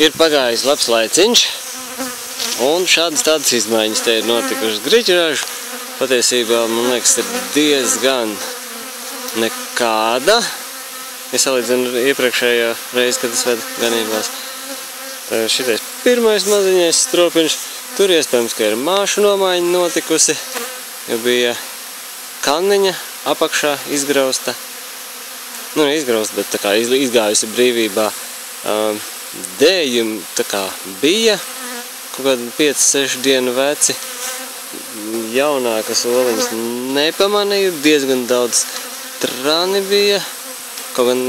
Ir pagājis labs laiciņš, un šādas tādas izmaiņas te ir notikušas. Griķirāžu patiesībā, man liekas, ir diezgan nekāda. Es salīdzinu iepriekšējā reizi, kad es vedu ganībās. Tā ir šitais pirmais maziņais stropiņš. Tur iespējams, ka ir māšu nomaiņa notikusi, jo bija kanniņa apakšā izgrausta. Nu, izgrausta, bet tā kā izgājusi brīvībā. Dējumi tā kā bija, kaut kādi 5-6 dienu veci. Jaunākas oliņas nepamanīju, diezgan daudz trani bija, kaut gan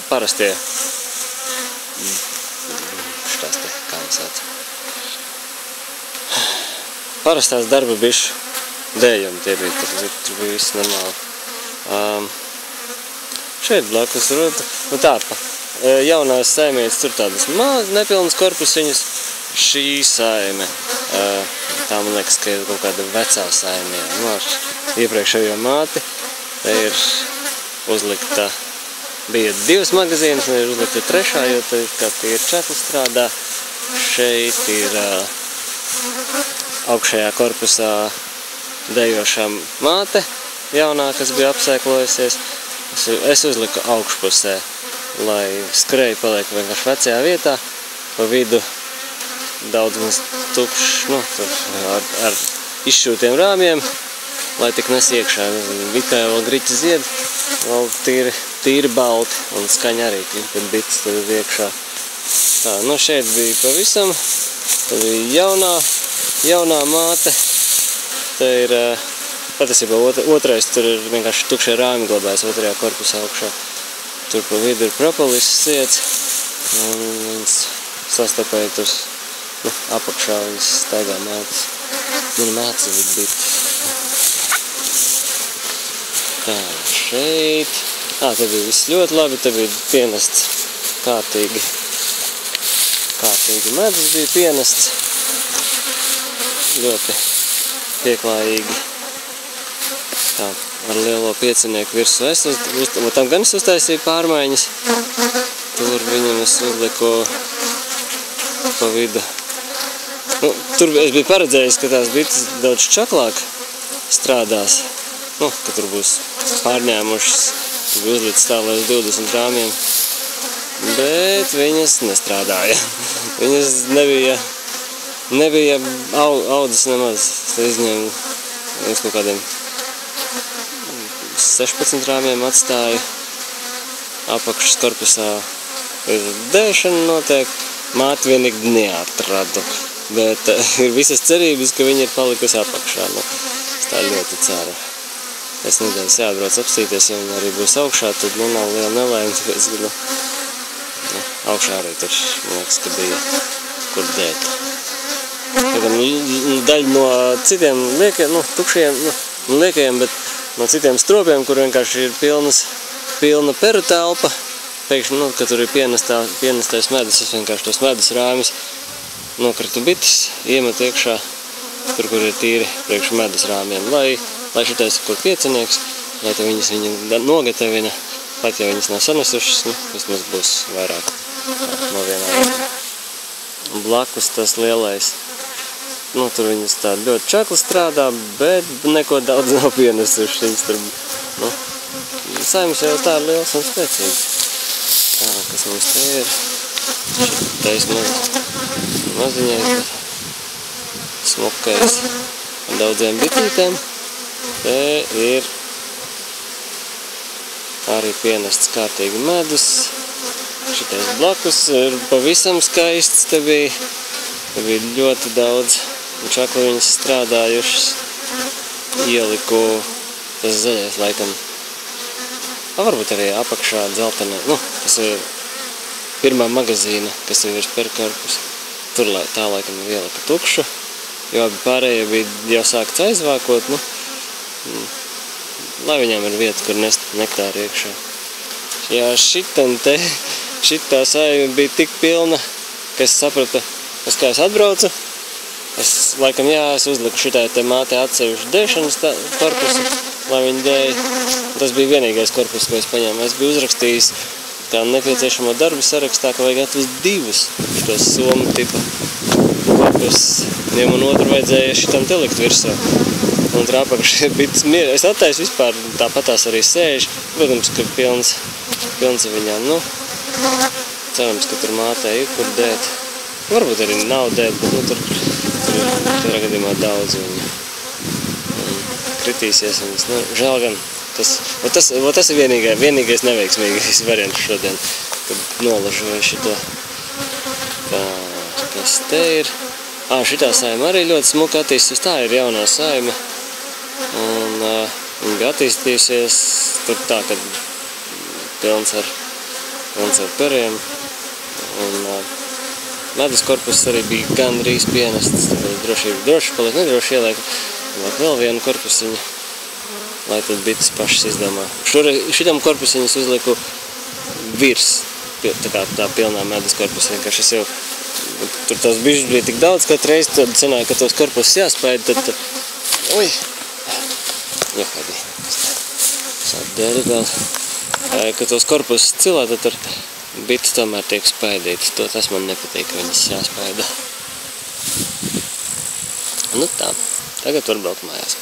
parastie. Šitās te, kā viņi sauc. Parastās darba bišu dējumi tie bija, tur bija viss normāli. Šeit blakus rota, nu tāpa. Jaunās saimietes tur tādas nepilnas korpusiņas. Šī saime, tā man liekas, ka ir kaut kāda vecā saimie. Nu, ar iepriekšējo māti, te ir uzlikta, bija 2 magazīnas, un ir uzlikta 3, jo te kā tie ir čakli strādā. Šeit ir augšējā korpusā dejošā māte, jaunā, kas bija apsēklojusies. Es uzliku augšpusē, lai skreja paliek vienkārši vecajā vietā, pa vidu daudz mums tukšs, nu, ar izšūtiem rāmjiem, lai tik nes iekšā. It kā vēl griķi zied, vēl tīri balti, un skaņa arī, kad bites tur iekšā. Tā, nu šeit bija pavisam, tad bija jaunā māte, te ir patiesībā otrais, tur ir vienkārši tukšie rāmi glabājas otrajā korpusā augšā. Tur pa vidu ir propolis siets, un viņas sastapēja tur, nu, apakšā viņas staigā mātes. Viņa māca bija. Tā, šeit. Te bija viss ļoti labi, te bija pienests kārtīgi medus bija pienests. Ļoti pieklājīgi. Tā, ar lielo piecinieku virsmu tam gan es uztaisīju pārmaiņas. Tur viņam es uzliku pa vidu. Nu, tur es biju paredzējis, ka tās bites daudz čaklāk strādās. Nu, ka tur būs pārņēmušas, bija uzlicis tā, lai uz 20 rāmjiem. Bet viņas nestrādāja. Viņas nebija audzes nemaz. Es izņēmu uz kaut kādiem 16 rāmjiem atstāju apakšas korpusā. Dēšana notiek, māti vienīgi neatradu, bet ir visas cerības, ka viņa ir palikusi apakšā. Nu, es tā ļoti ceru. Es nedēļas jābrauc apstīties, ja viņa arī būs augšā, tad nu, nav liela nelēma, tāpēc augšā arī tur, man liekas, ka bija kur dēt. Daļa no citiem liekiem, nu, tukšiem, nu, liekajiem, bet no citiem stropiem, kur vienkārši ir pilna peru telpa, pēkšņi, nu, ka tur ir pienestais medus, es vienkārši tos medus rāmis nokritu bites, iemet iekšā, tur, kur ir tīri priekš medus rāmiem, lai šitais ir kur piecinieks, lai te viņas viņa nogatavina, pat ja viņas nav sanesušas, nu, vismaz būs vairāk no vienā vietā. Blakus tas lielais, nu, tur viņas tā ļoti čakli strādā, bet neko daudz nav pienesušas. Viņas tur, nu, saimas jau tā liels un spēcīgs. Tā, kas mums te ir? Šitais maziņais, smukais ar daudziem bitītēm. Te ir arī pienests kārtīgi medus. Šitais blakus ir pavisam skaists, te bija ļoti daudz čakli viņas strādājušas. Ieliku tas zaļais laikam, varbūt arī apakšā dzeltenē, nu, tas ir pirmā magazīna, kas ir virs perkorpus. Tur tā laikam ielika tukšu, jo abi pārējie bija jau sākts aizvākot, nu, lai viņām ir vieta, kur nest nektāri iekšā. Jā, šitā saime bija tik pilna, ka es sapratu, uz kā es atbraucu. Es uzliku šitai te mātei atsevišķu dēšanas korpusu, lai viņi dēja. Tas bija vienīgais korpus, ko es paņēmu. Es biju uzrakstījis kā nepieciešamo darbu sarakstā, ka vajag atvest 2 šitos somu tipa korpus. Viņam un otru vajadzēja šitam te likt virsū. Un tur apakš bites mierā. Es attaisu vispār tāpatās arī sēž. Protams, ka pilns ar viņām. Nu, cerams, ka tur mātē ir kur dēt. Varbūt arī nav dēt, bet nu, tur gadījumā daudz viņu. Kritīsies un nu, žēl gan. Tas ir vienīgais neveiksmīgais variants šodien, kad nolažoju šito. Tā, kas te ir? Šitā saima arī ļoti smuka attīstīsies. Tā ir jaunā saima. Un viņa bija attīstījusies tur tā, kad pilns ar periem. Un medus korpus arī bija gandrīz pienests. Droši paliek, nedroši ieliek vēl vienu korpusiņu, lai tad bites pašas izdomā. Šitam korpusiņus uzlieku virs tā pilnā medus korpusa. Vienkārši es jau tur tās bišķis bija tik daudz, katru reizi tad sanāja, ka tos korpusus jāspēj, tad ui! Johaidī. Sādēļ vēl. Ka tos korpusus cilā, tad tur bites tomēr tiek spaidītas. Tas man nepatīk, ka viņas jāspaidā. Nu tā. Tagad var braukt mājās.